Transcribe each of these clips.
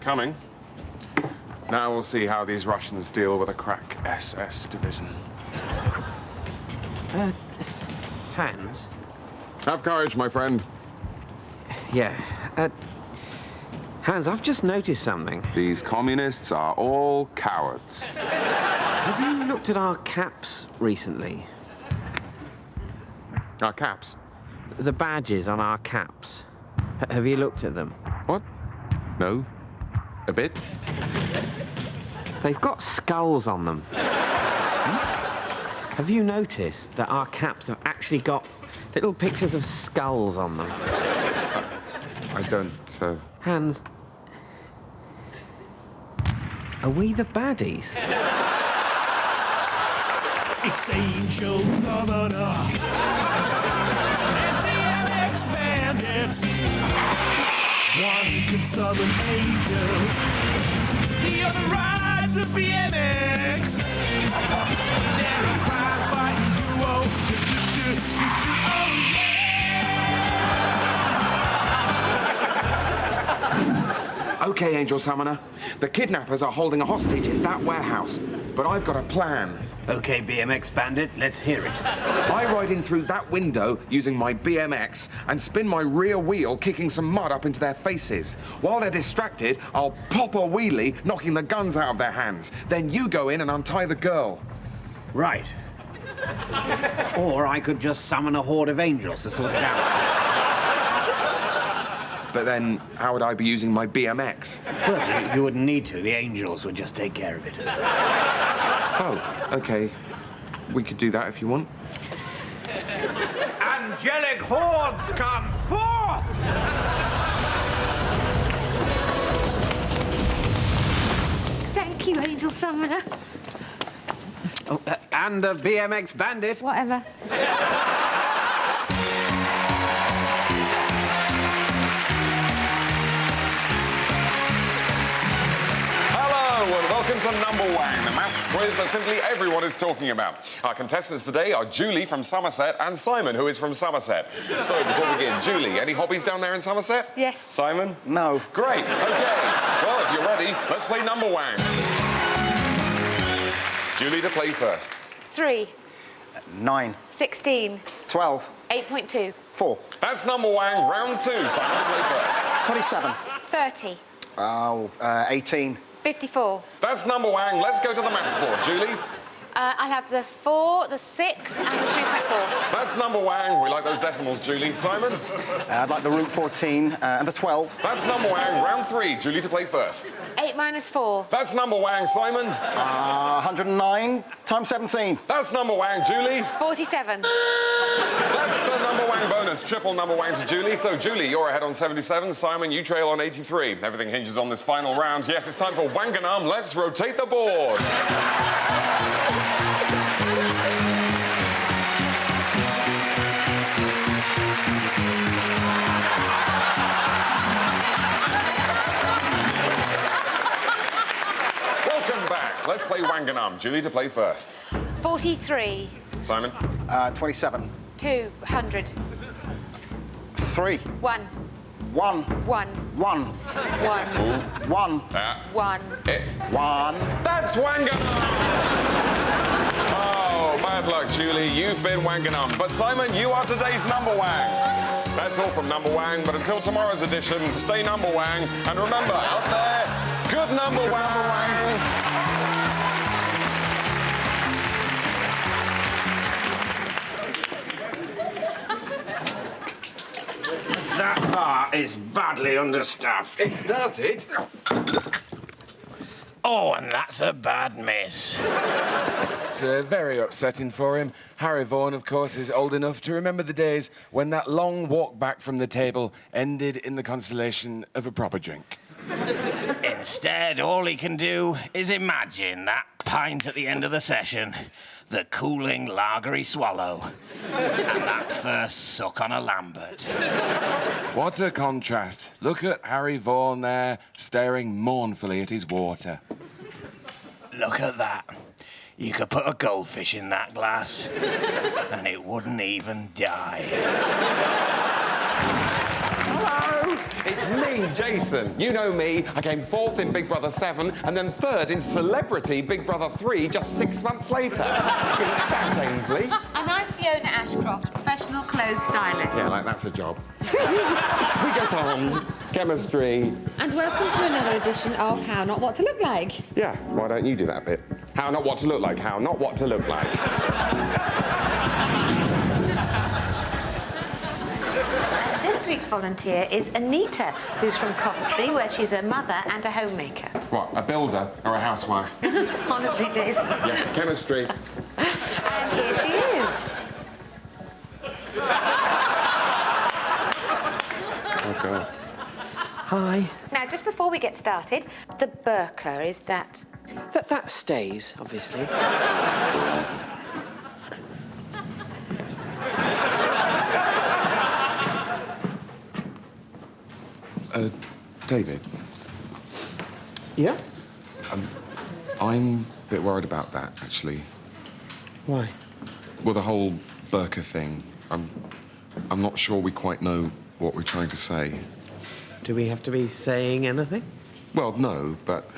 coming. Now we'll see how these Russians deal with a crack SS division. Hans? Have courage, my friend. Yeah. Hans, I've just noticed something. These communists are all cowards. Have you looked at our caps recently? Our caps? The badges on our caps. Have you looked at them? What? No. A bit? They've got skulls on them. Have you noticed that our caps have actually got little pictures of skulls on them? I don't, Hans, are we the baddies? It's Angel Summoner and BMX Bandits. One can summon angels, the other rides a BMX. They're a crime-fighting duo. Oh, yeah. Okay, Angel Summoner. The kidnappers are holding a hostage in that warehouse, but I've got a plan. Okay, BMX Bandit, let's hear it. I ride in through that window using my BMX and spin my rear wheel, kicking some mud up into their faces. While they're distracted, I'll pop a wheelie, knocking the guns out of their hands. Then you go in and untie the girl. Right. Or I could just summon a horde of angels to sort it out. But then, how would I be using my BMX? Well, you wouldn't need to. The angels would just take care of it. Oh, okay. We could do that if you want. Angelic hordes come forth! Thank you, Angel Summoner. Oh, and the BMX Bandit. Whatever. Hello and welcome to Number Wang, the maths quiz that simply everyone is talking about. Our contestants today are Julie from Somerset and Simon, who is from Somerset. So before we begin, Julie, any hobbies down there in Somerset? Yes. Simon? No. Great, okay. Well, if you're ready, let's play Number Wang. Julie to play first. 3, 9, 16, 12, 8.2, 4, That's Number Wang, round 2. Simon to play first. 27, 30, 18, 54. That's Number Wang. Let's go to the maths board. Julie? I'll have the 4, the 6, and the 3.4. That's Number Wang. We like those decimals, Julie. Simon? I'd like the root 14 and the 12. That's Number Wang, round 3. Julie to play first. 8 minus 4. That's Number Wang. Simon? 109 times 17. That's Number Wang. Julie? 47. That's the Number Wang bonus. Triple Number Wang to Julie. So, Julie, you're ahead on 77. Simon, you trail on 83. Everything hinges on this final round. Yes, it's time for Wanganum. Let's rotate the board. Welcome back. Let's play Wanganum. Julie to play first. 43. Simon? 27, 200. 3, 1. 1, 1. 1, 1. 1, 1. 1. That's Wanganum! Oh, bad luck, Julie. You've been Wanganum. But Simon, you are today's Number Wang. That's all from Number Wang, but until tomorrow's edition, stay Number Wang. And remember, out there, good Number Wang. That bar is badly understaffed. It started. Oh, and that's a bad miss. It's very upsetting for him. Harry Vaughan, of course, is old enough to remember the days when that long walk back from the table ended in the consolation of a proper drink. Instead, all he can do is imagine that pint at the end of the session, the cooling lagery swallow, and that first suck on a Lambert. What a contrast. Look at Harry Vaughan there, staring mournfully at his water. Look at that. You could put a goldfish in that glass, and it wouldn't even die. Hello! It's me, Jason. You know me. I came 4th in Big Brother 7 and then 3rd in Celebrity Big Brother 3 just 6 months later. Beat that, Ainsley. And I'm Fiona Ashcroft, professional clothes stylist. Yeah, like that's a job. We get on. Chemistry. And welcome to another edition of How Not What to Look Like. Yeah, why don't you do that bit? How not what to look like, how not what to look like. This week's volunteer is Anita, who's from Coventry, where she's a mother and a homemaker. What, a builder or a housewife? Honestly, Jason. Yeah, chemistry. And here she is. Oh, God. Hi. Now, just before we get started, the burqa, is that... That stays, obviously. David, Yeah? I'm a bit worried about that, actually. Why? Well, the whole burqa thing. I'm not sure we quite know what we're trying to say. Do we have to be saying anything? Well, no, but...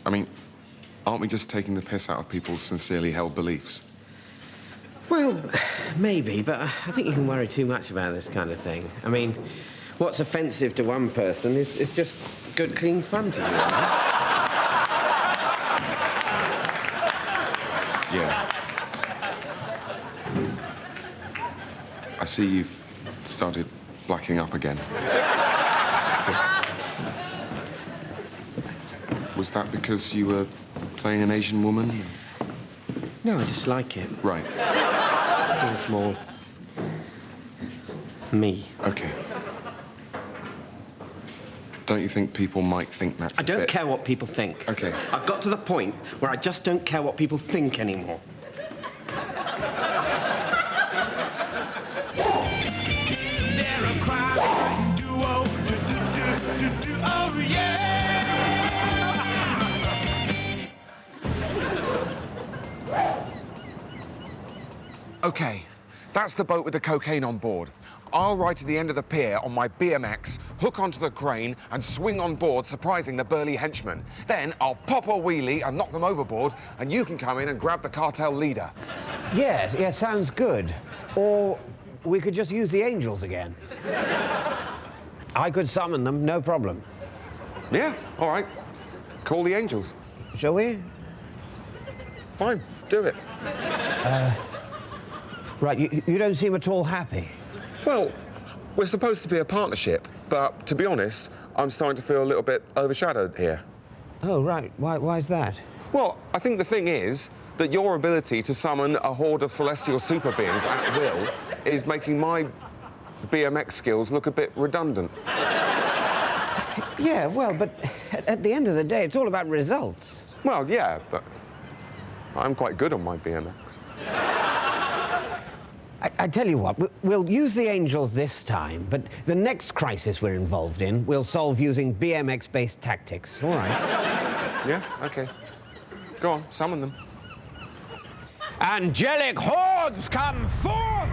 I mean, aren't we just taking the piss out of people's sincerely held beliefs? Well, maybe, but I think you can worry too much about this kind of thing. I mean, what's offensive to one person is just good, clean fun to you. Right? Yeah. I see you've started blacking up again. Was that because you were playing an Asian woman? No, I just like it. Right. I think it's more... me. Okay. Don't you think people might think that's I a don't bit... care what people think. Okay. I've got to the point where I just don't care what people think anymore. They're a crime duo. Oh, yeah. Okay, that's the boat with the cocaine on board. I'll ride to the end of the pier on my BMX, hook onto the crane, and swing on board, surprising the burly henchmen. Then I'll pop a wheelie and knock them overboard, and you can come in and grab the cartel leader. Yeah, sounds good. Or we could just use the angels again. I could summon them, no problem. Yeah, all right. Call the angels. Shall we? Fine, do it. Right, you don't seem at all happy. Well, we're supposed to be a partnership, but to be honest, I'm starting to feel a little bit overshadowed here. Oh, right. Why's that? Well, I think the thing is that your ability to summon a horde of celestial super beings at will is making my BMX skills look a bit redundant. Yeah, well, but at the end of the day, it's all about results. Well, yeah, but I'm quite good on my BMX. I tell you what, we'll use the angels this time, but the next crisis we're involved in, we'll solve using BMX-based tactics. All right. Yeah, okay. Go on, summon them. Angelic hordes come forth!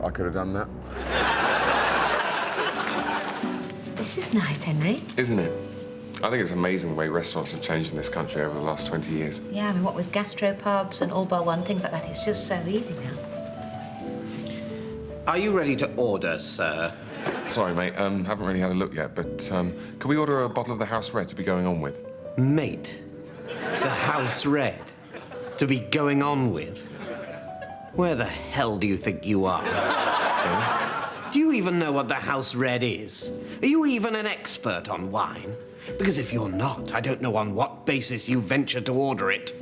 I could have done that. This is nice, Henry. Isn't it? I think it's amazing the way restaurants have changed in this country over the last 20 years. Yeah, I mean, what with gastropubs and all bar one, things like that, it's just so easy now. Are you ready to order, sir? Sorry, mate, haven't really had a look yet, but can we order a bottle of the House Red to be going on with? Mate, the House Red to be going on with? Where the hell do you think you are? Sorry? Do you even know what the House Red is? Are you even an expert on wine? Because if you're not, I don't know on what basis you venture to order it.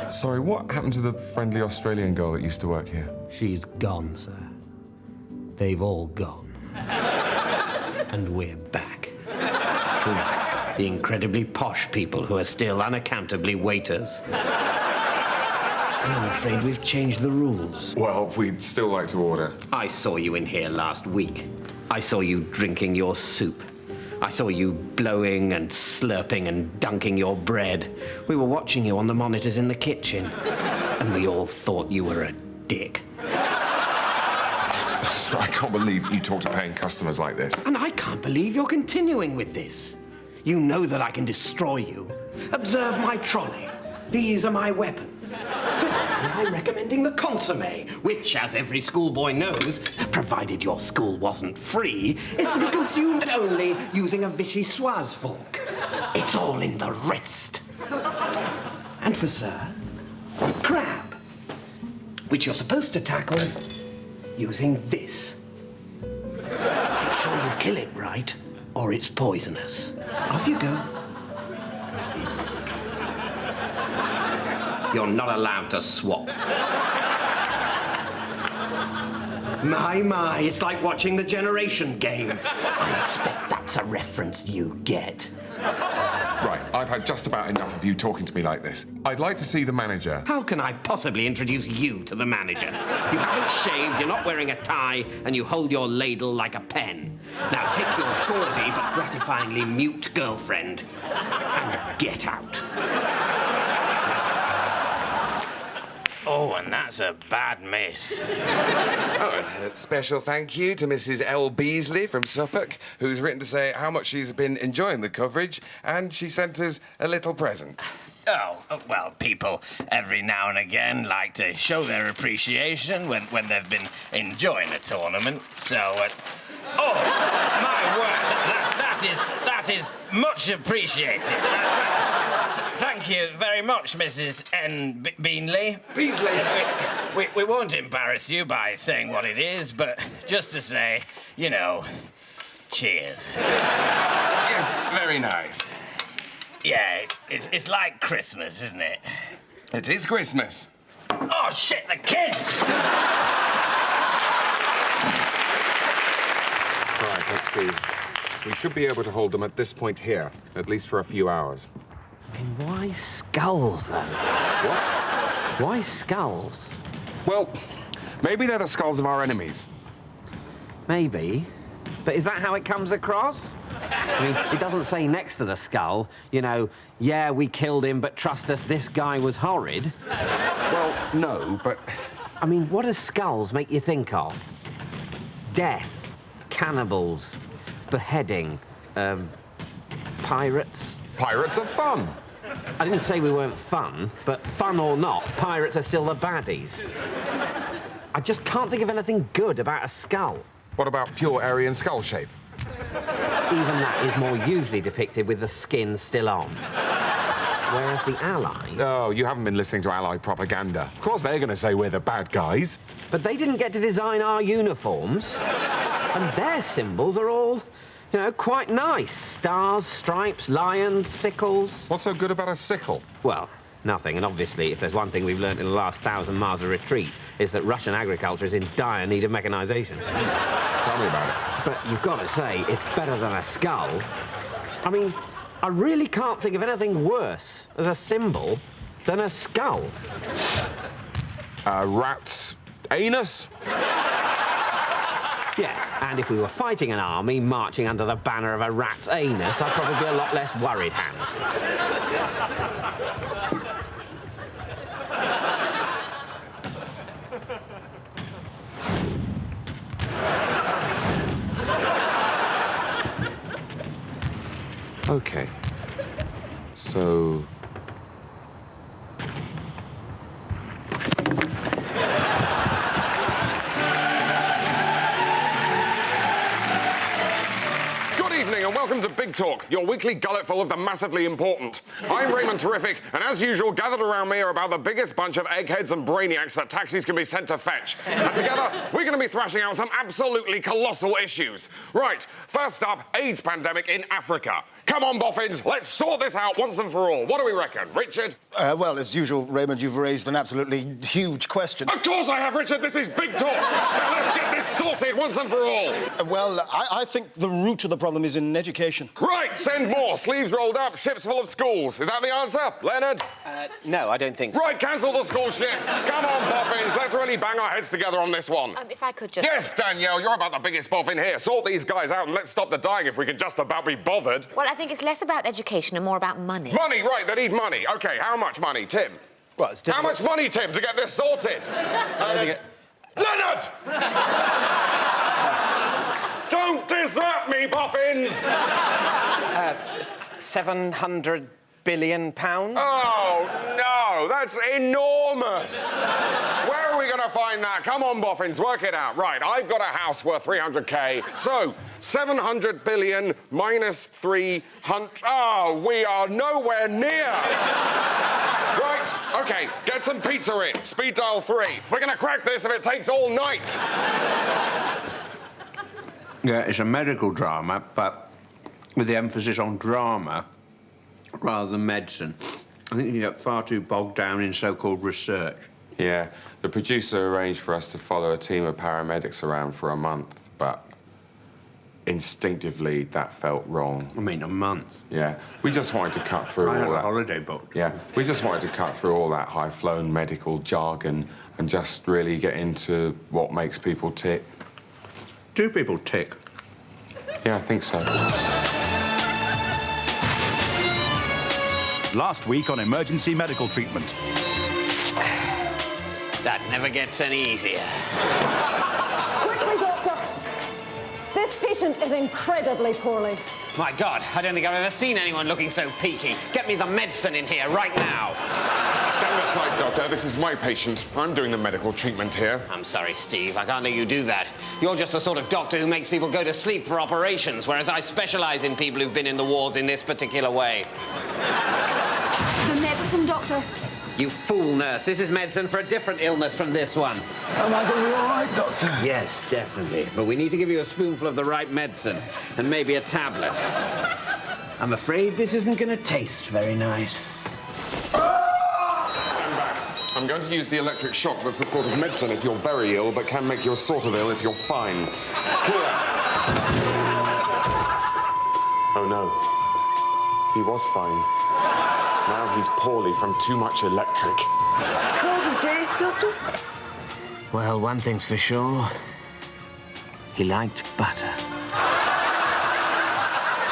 Sorry, what happened to the friendly Australian girl that used to work here? She's gone, sir. They've all gone. And we're back. The incredibly posh people who are still unaccountably waiters. And I'm afraid we've changed the rules. Well, we'd still like to order. I saw you in here last week. I saw you drinking your soup. I saw you blowing and slurping and dunking your bread. We were watching you on the monitors in the kitchen, and we all thought you were a dick. I can't believe you talk to paying customers like this. And I can't believe you're continuing with this. You know that I can destroy you. Observe my trolley. These are my weapons. Today I'm recommending the consommé, which, as every schoolboy knows, provided your school wasn't free, is to be consumed only using a vichyssoise fork. It's all in the wrist. And for sir, crab, which you're supposed to tackle using this. Make sure you kill it right, or it's poisonous. Off you go. You're not allowed to swap. My, it's like watching the Generation Game. I expect that's a reference you get. Right, I've had just about enough of you talking to me like this. I'd like to see the manager. How can I possibly introduce you to the manager? You haven't shaved, you're not wearing a tie, and you hold your ladle like a pen. Now take your gaudy but gratifyingly mute girlfriend and get out. Oh, and that's a bad miss. Oh, a special thank you to Mrs. L. Beasley from Suffolk, who's written to say how much she's been enjoying the coverage, and she sent us a little present. Oh, well, people every now and again like to show their appreciation when they've been enjoying a tournament. So, oh, my word, that is much appreciated. Thank you very much, Mrs. N. Beanley. Beasley! We won't embarrass you by saying what it is, but just to say, you know, cheers. Yes, very nice. Yeah, it's like Christmas, isn't it? It is Christmas. Oh, shit, the kids! Right, let's see. We should be able to hold them at this point here, at least for a few hours. Why skulls, though? What? Why skulls? Well, maybe they're the skulls of our enemies. Maybe. But is that how it comes across? I mean, it doesn't say next to the skull, you know, yeah, we killed him, but trust us, this guy was horrid. Well, no, but... I mean, what do skulls make you think of? Death, cannibals, beheading, pirates. Pirates are fun. I didn't say we weren't fun, but fun or not, pirates are still the baddies. I just can't think of anything good about a skull. What about pure Aryan skull shape? Even that is more usually depicted with the skin still on. Whereas the Allies... Oh, you haven't been listening to Ally propaganda. Of course they're going to say we're the bad guys. But they didn't get to design our uniforms. And their symbols are all, you know, quite nice. Stars, stripes, lions, sickles. What's so good about a sickle? Well, nothing. And obviously, if there's one thing we've learnt in the last 1,000 miles of retreat, it's that Russian agriculture is in dire need of mechanization. Tell me about it. But you've got to say, it's better than a skull. I mean, I really can't think of anything worse as a symbol than a skull. A rat's anus? Yeah, and if we were fighting an army marching under the banner of a rat's anus, I'd probably be a lot less worried, Hans. Okay. So... Good evening and welcome to Big Talk, your weekly gulletful of the massively important. I'm Raymond Terrific, and as usual, gathered around me are about the biggest bunch of eggheads and brainiacs that taxis can be sent to fetch. And together, we're going to be thrashing out some absolutely colossal issues. Right, first up, AIDS pandemic in Africa. Come on, boffins, let's sort this out once and for all. What do we reckon, Richard? Well, as usual, Raymond, you've raised an absolutely huge question. Of course I have, Richard. This is Big Talk. Now let's get this sorted once and for all. Well, I think the root of the problem is in education. education. Right, send more. Sleeves rolled up, ships full of schools. Is that the answer, Leonard? No, I don't think so. Right, cancel the school ships. Come on, boffins, let's really bang our heads together on this one. If I could just... Yes, Danielle, you're about the biggest boffin here. Sort these guys out and let's stop the dying if we can just about be bothered. Well, I think it's less about education and more about money. Money, right, they need money. OK, how much money, Tim? Well, it's How much money, Tim, to get this sorted? Leonard! Don't desert me, boffins! 700 billion pounds? Oh, no, that's enormous. Where are we going to find that? Come on, boffins, work it out. Right, I've got a house worth 300k. So, 700 billion minus 300... Oh, we are nowhere near. Right, OK, get some pizza in. Speed dial 3. We're going to crack this if it takes all night. Yeah, it's a medical drama, but with the emphasis on drama rather than medicine. I think you get far too bogged down in so-called research. Yeah, the producer arranged for us to follow a team of paramedics around for a month, but instinctively that felt wrong. I mean, a month. Yeah, we just wanted to cut through I had all a that. holiday booked. Yeah, we just wanted to cut through all that high-flown medical jargon and just really get into what makes people tick. Do people tick? Yeah, I think so. Last week on emergency medical treatment. That never gets any easier. Quickly, Doctor! This patient is incredibly poorly. My God, I don't think I've ever seen anyone looking so peaky. Get me the medicine in here right now. Stand aside, Doctor. This is my patient. I'm doing the medical treatment here. I'm sorry, Steve. I can't let you do that. You're just the sort of doctor who makes people go to sleep for operations, whereas I specialize in people who've been in the wars in this particular way. The medicine, Doctor. You fool, nurse. This is medicine for a different illness from this one. Am I going to be all right, Doctor? Yes, definitely. But we need to give you a spoonful of the right medicine and maybe a tablet. I'm afraid this isn't going to taste very nice. Stand back. I'm going to use the electric shock that's a sort of medicine if you're very ill, but can make you sort of ill if you're fine. Clear. Oh, no. He was fine. Now he's poorly from too much electric. Cause of death, Doctor? Well, one thing's for sure. He liked butter.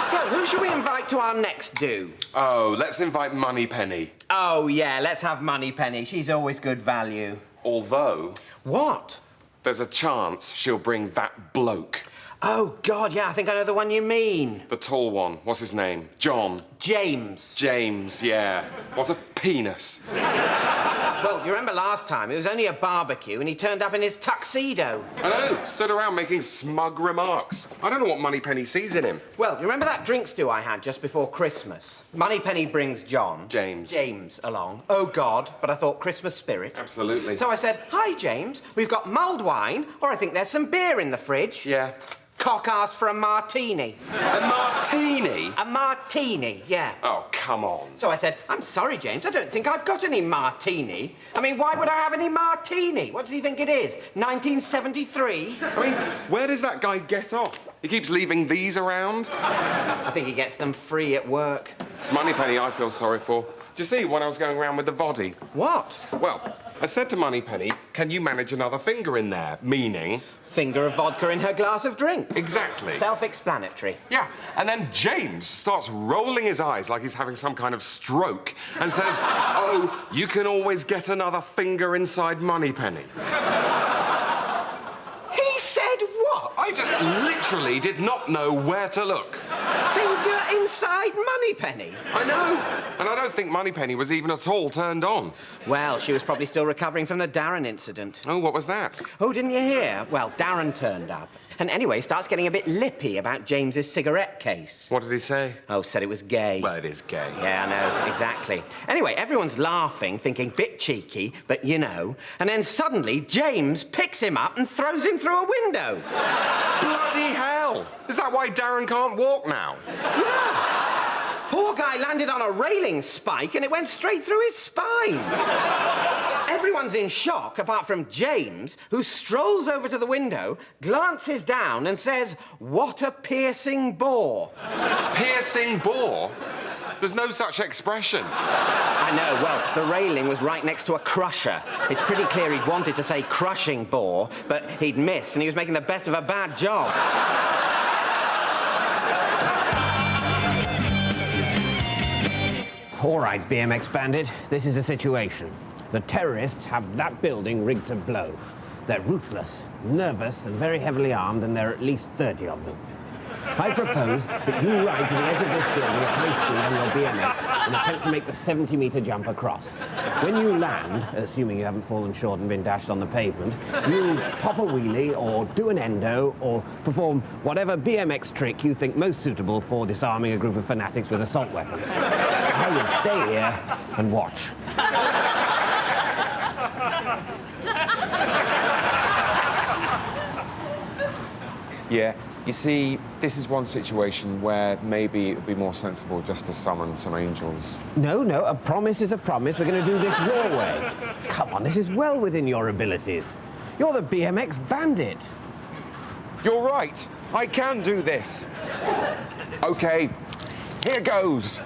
So, who should we invite to our next do? Oh, let's invite Moneypenny. Oh, yeah, let's have Moneypenny. She's always good value. Although, What? there's a chance she'll bring that bloke. Oh, God, yeah, I think I know the one you mean. The tall one. What's his name? John. James. James, yeah. What a penis. Well, you remember last time, it was only a barbecue and he turned up in his tuxedo. I know, stood around making smug remarks. I don't know what Moneypenny sees in him. Well, you remember that drink stew I had just before Christmas? Moneypenny brings James along. Oh, God, but I thought Christmas spirit. Absolutely. So I said, hi, James, we've got mulled wine, or I think there's some beer in the fridge. Yeah. Cock asked for a martini. A martini? A martini, yeah. Oh, come on. So I said, I'm sorry, James, I don't think I've got any martini. I mean, why would I have any martini? What does he think it is, 1973? I mean, where does that guy get off? He keeps leaving these around. I think he gets them free at work. It's Moneypenny I feel sorry for. Do you see when I was going around with the body? What? Well, I said to Moneypenny, can you manage another finger in there? Meaning... Finger of vodka in her glass of drink. Exactly. Self-explanatory. Yeah, and then James starts rolling his eyes like he's having some kind of stroke and says, oh, you can always get another finger inside Moneypenny. He said what? I just literally did not know where to look. Finger inside Moneypenny? I know. And I don't think Moneypenny was even at all turned on. Well, she was probably still recovering from the Darren incident. Oh, what was that? Oh, didn't you hear? Well, Darren turned up. And anyway, starts getting a bit lippy about James's cigarette case. What did he say? Oh, said it was gay. Well, it is gay. Yeah, I know, exactly. Anyway, everyone's laughing, thinking, bit cheeky, but you know. And then suddenly, James picks him up and throws him through a window. Bloody hell! Is that why Darren can't walk now? Yeah. Poor guy landed on a railing spike and it went straight through his spine. Everyone's in shock, apart from James, who strolls over to the window, glances down and says, "What a piercing bore." Piercing bore? There's no such expression. I know, well, the railing was right next to a crusher. It's pretty clear he'd wanted to say crushing bore, but he'd missed and he was making the best of a bad job. All right, BMX Bandit, this is the situation. The terrorists have that building rigged to blow. They're ruthless, nervous, and very heavily armed, and there are at least 30 of them. I propose that you ride to the edge of this building at high speed on your BMX and attempt to make the 70-metre jump across. When you land, assuming you haven't fallen short and been dashed on the pavement, you pop a wheelie or do an endo or perform whatever BMX trick you think most suitable for disarming a group of fanatics with assault weapons. I will stay here and watch. Yeah, you see, this is one situation where maybe it would be more sensible just to summon some angels. No, a promise is a promise. We're going to do this your way. Come on, this is well within your abilities. You're the BMX Bandit. You're right, I can do this. Okay, here goes.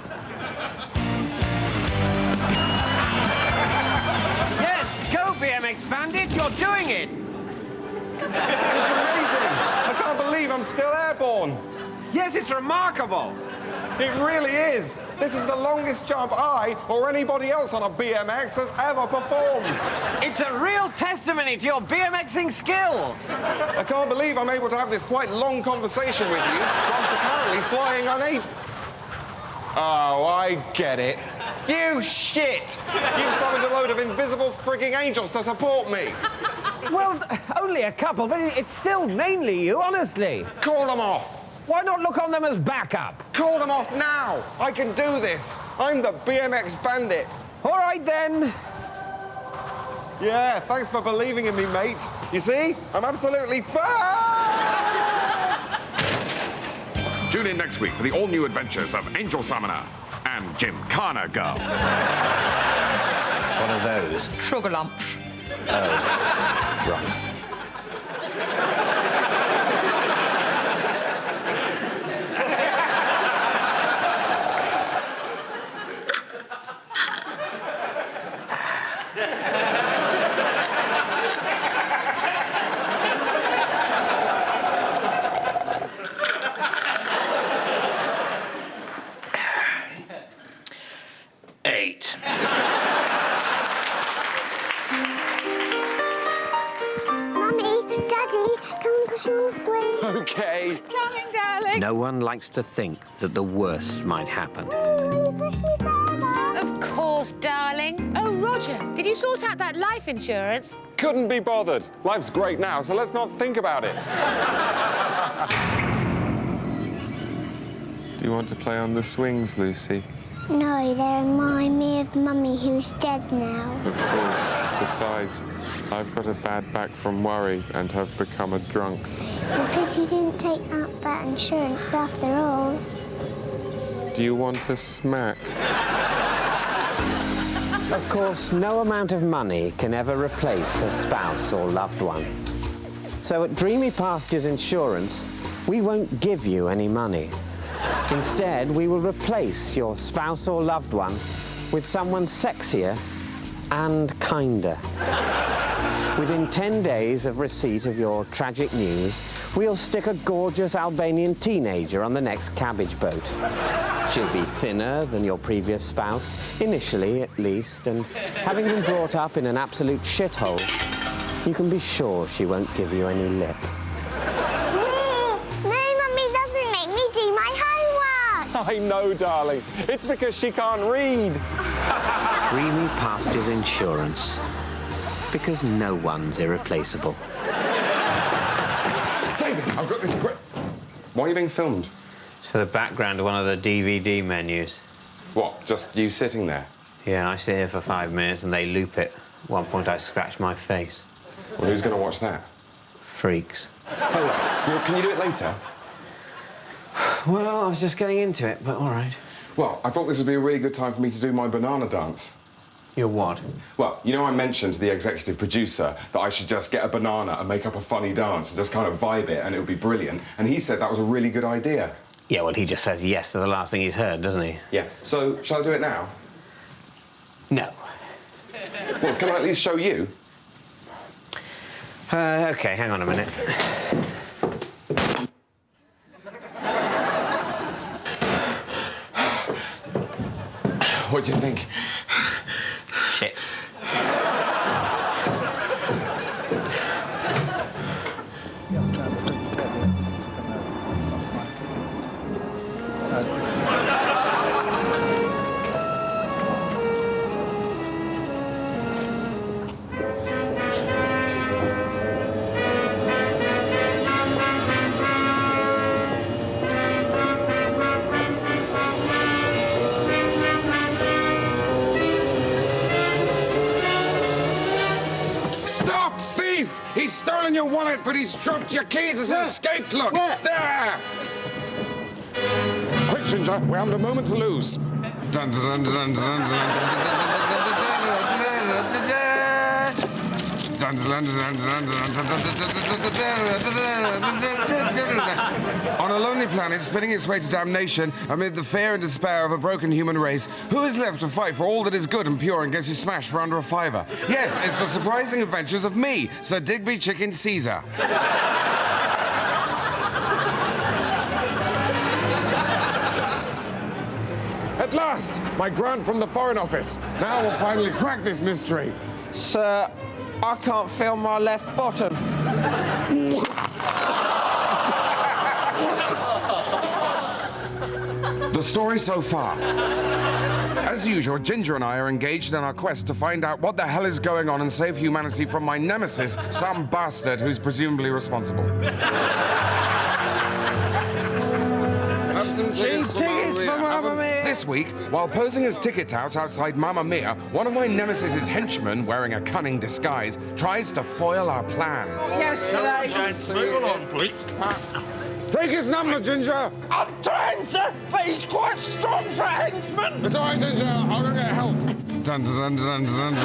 Yes, go, BMX Bandit, you're doing it! It's amazing! I can't believe I'm still airborne. Yes, it's remarkable. It really is. This is the longest jump I or anybody else on a BMX has ever performed. It's a real testimony to your BMXing skills. I can't believe I'm able to have this quite long conversation with you whilst apparently flying unable. Oh, I get it. You shit! You've summoned a load of invisible frigging angels to support me. Well, only a couple, but it's still mainly you, honestly. Call them off. Why not look on them as backup? Call them off now. I can do this. I'm the BMX Bandit. All right, then. Yeah, thanks for believing in me, mate. You see? I'm absolutely fine. Tune in next week for the all-new adventures of Angel Summoner and Gymkhana Girl. What are those? Sugar lumps. Oh, right. Okay. Coming, darling. No one likes to think that the worst might happen. Of course, darling. Oh, Roger, did you sort out that life insurance? Couldn't be bothered. Life's great now, so let's not think about it. Do you want to play on the swings, Lucy? No, they remind me of Mummy, who's dead now. Of course. Besides, I've got a bad back from worry and have become a drunk. It's a pity you didn't take out that insurance after all. Do you want a smack? Of course, no amount of money can ever replace a spouse or loved one. So at Dreamy Pastures Insurance, we won't give you any money. Instead, we will replace your spouse or loved one with someone sexier and kinder. Within 10 days of receipt of your tragic news, we'll stick a gorgeous Albanian teenager on the next cabbage boat. She'll be thinner than your previous spouse, initially at least, and having been brought up in an absolute shithole, you can be sure she won't give you any lip. I know, darling. It's because she can't read. Dreamy Pastures Insurance. Because no one's irreplaceable. David, I've got this great... Why are you being filmed? It's for the background of one of the DVD menus. What, just you sitting there? Yeah, I sit here for 5 minutes and they loop it. At one point I scratch my face. Well, who's going to watch that? Freaks. Oh, right. Well, can you do it later? Well, I was just getting into it, but all right. Well, I thought this would be a really good time for me to do my banana dance. Your what? Well, you know I mentioned to the executive producer that I should just get a banana and make up a funny dance and just kind of vibe it and it would be brilliant, and he said that was a really good idea. Yeah, well, he just says yes to the last thing he's heard, doesn't he? Yeah, so shall I do it now? No. Well, can I at least show you? OK, hang on a minute. What do you think? Shit. Stop, thief! He's stolen your wallet, but he's dropped your keys as he escaped. Look, there! Quick, Ginger, we haven't a moment to lose. Dun, dun, dun, dun, dun, dun, on a lonely planet, spinning its way to damnation amid the fear and despair of a broken human race, who is left to fight for all that is good and pure and gets you smashed for under a fiver? Yes, it's the surprising adventures of me, Sir Digby Chicken Caesar. At last, my grant from the Foreign Office. Now we'll finally crack this mystery. Sir, I can't feel my left bottom. The story so far. As usual, Ginger and I are engaged in our quest to find out what the hell is going on and save humanity from my nemesis, some bastard who's presumably responsible. Have some tickets for Mamma Mia. This week, while posing as ticket touts outside Mamma Mia, one of my nemesis's henchmen, wearing a cunning disguise, tries to foil our plan. Yes, move along, please. Take his number, Ginger! I'm trying, sir, but he's quite strong for a henchman. It's all right, Ginger. I'll go get help. Dun, dun, dun, dun, dun,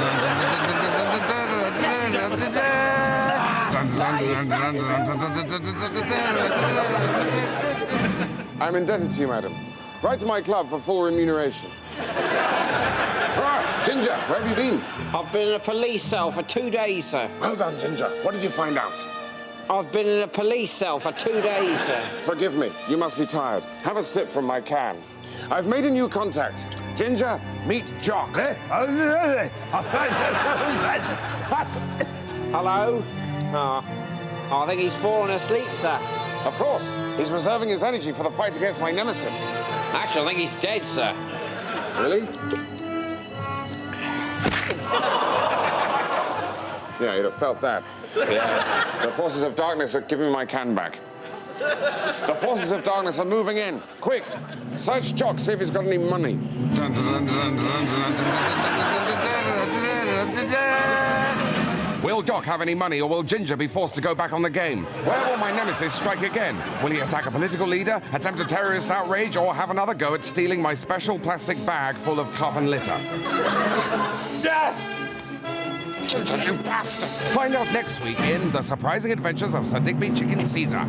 I'm indebted to you, madam. Write to my club for full remuneration. Right, Ginger, where have you been? I've been in a police cell for 2 days, sir. Well done, Ginger. What did you find out? I've been in a police cell for 2 days, sir. Forgive me. You must be tired. Have a sip from my can. I've made a new contact. Ginger, meet Jock. Hello? Oh, I think he's fallen asleep, sir. Of course. He's reserving his energy for the fight against my nemesis. Actually, I think he's dead, sir. Really? Yeah, you'd have felt that. Yeah. The forces of darkness are giving me my can back. The forces of darkness are moving in. Quick, search Jock, see if he's got any money. Will Jock have any money, or will Ginger be forced to go back on the game? Where will my nemesis strike again? Will he attack a political leader, attempt a terrorist outrage, or have another go at stealing my special plastic bag full of cloth and litter? Yes! You bastard! Find out next week in The Surprising Adventures of Sir Digby Chicken Caesar.